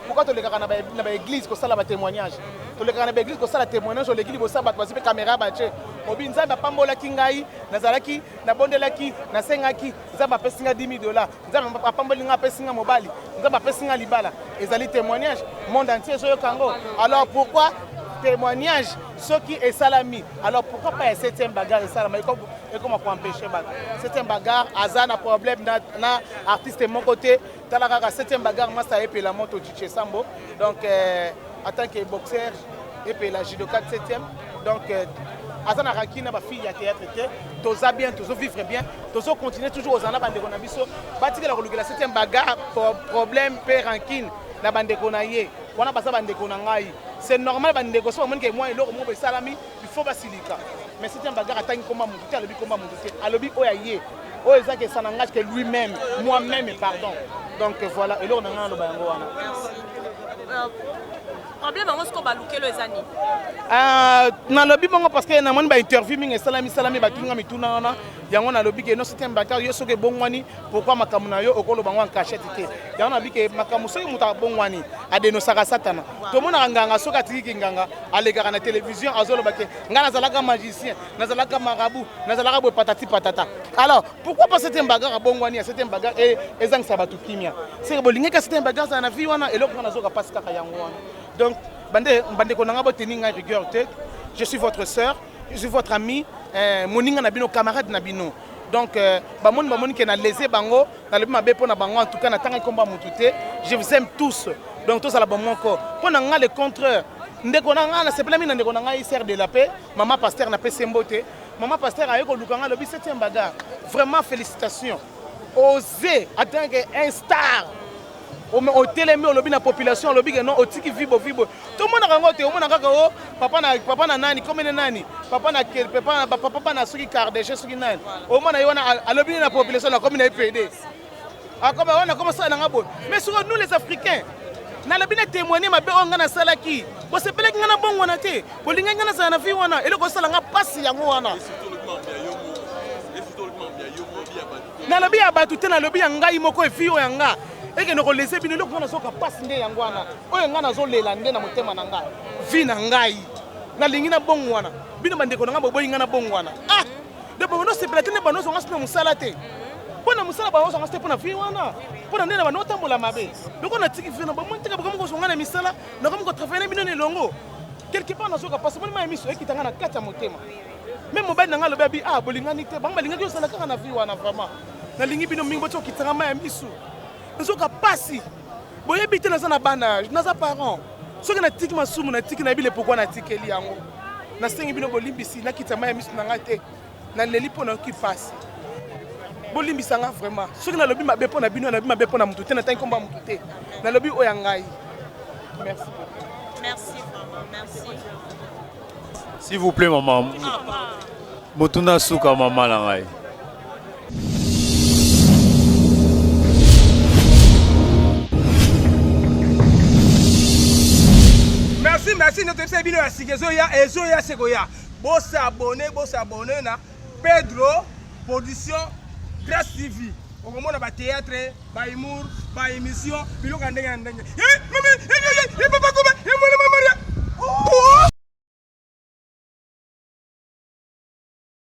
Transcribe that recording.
Pourquoi tu les gars dans l'église comme ça la témoignage? Tu les gars dans l'église comme ça la témoignage sur l'église comme ça bat parce que caméra batché. Obinza ba pambola kingai nazalaki na bondelaki na sengaki nzamba pesinga $10,000 nzamba pambola nga pesinga mobali nzamba pesinga libala ezali témoignage monde entier sur Congo. Alors pourquoi témoignage ceux qui est salami? Alors pourquoi pas 7e bagarre et salami et comment empêcher bagarre 7e bagarre azana problème na artiste de mon côté talaka 7e bagarre masa et puis la moto Chiche Sambo donc en tant que boxeur et puis la judoka 7e donc azana rakina ba fille ya théâtre tous bien tous vivre bien tous continuer toujours aux ana bande kona biso batika la kolukela 7e bagarre problème pe rankine na bande kona ye wana basa bande kona ngai. C'est normal de négocier au moins que moi et l'autre mon salami il faut basilica mais c'est un bagarre attend comment mon tout à l'objet comment mon tout à l'objet oyaye oya que ça n'engage que lui-même moi-même pardon donc voilà et là on a un bango wana problème on ko baluke lo ezani na lobby bango parce que na mon ba interview mingi salami ba tunga mituna na yango na lobby que non c'est un bagarre yo soke bongwani pourquoi makamuna yo okolo bango en cachette te yango na bike makamu soki muta bongwani adeno saka satana to mona nganga soka tiki nganga alegaka na télévision azolo bake ngana zalaka magicien nazalaka marabout nazalaka bo patati patata. Alors pourquoi pas c'est un bagarre bongwani c'est un bagarre et ezang sabatu kimia c'est bolinga ka c'est un bagarre ça na vie wana et lokona zoka passe kaka yango wana. Donc, je suis votre sœur, je suis votre ami, moninga na bino camarade na bino. Donc, bamoni qui na lésé bango, na lebi mabe pona bango en tout cas na tanga komba mutute, je vous aime tous. Donc tous à la bon encore. Pona nga le contraire. Ndeko na nga na sepela mina ndeko na nga sert de la paix, maman pasteur na paix sembote. Maman pasteur ayeko lukanga lobi 7e bagarre. Vraiment félicitations. Osez en tant qu'un star. Au télémé au lobby na population lobby que non au tiki vibo tout le monde a rangoté au monde a kaka papa na nani comme nani papa na quel papa na suki cardéché suki nani au monde a à lobby na population la comme na PD ah comme on a commencé à ngabo mais sur nous les Africains na lobby na témoigner ma be on ngana salaki bo se pele ngana bon wana te bo linga ngana sa na fi wana et le ko sala nga passe yango wana na lobby abatu te na lobby ngai moko e fi o yanga et que nous laissons bien le qu'on a soka passe ndé yangwana oyo ngana zo lela ndé na motema nanga vina ngai na lingina bongwana bino bandeko nanga boboyi ngana bongwana ah de bono se platine bano so ngasina musala te pona musala ba so ngasite pona viwana pona ndé na bano tambola mabe loko na tiki vina ba montika ba ko so ngana misala na ko travailler bino ne longo quelque part na soka passe moi miso ekitanga na kata motema même mobile nanga lobi ah bolingani te banga balinga yo sala kanga na viwana vraiment na lingi bino mingi boto kitanga ma miso nous sommes passés. Boye bité na sana banage, na za parents. Ce que na tiki masumu na tiki na bile pourquoi na tiki li yango. Na sengi bino bolimbisi na kitama ya misu na ngate. Na leli pona ki passe. Bolimbisa nga vraiment. Ce que na lobi mabe pona bino na mabe pona mutu te na tangi komba mutu te. Na lobi oya ngai. Merci. Merci maman, merci. S'il vous plaît maman. Motuna suka maman la ngai. Merci notre bino ya Sigezoya et Zoya Segoya. Boss abonné na Pedro Production Grace TV. On commence ba théâtre, ba humour, ba émission, bilo kandenge ndenge. Eh, maman, papa comment?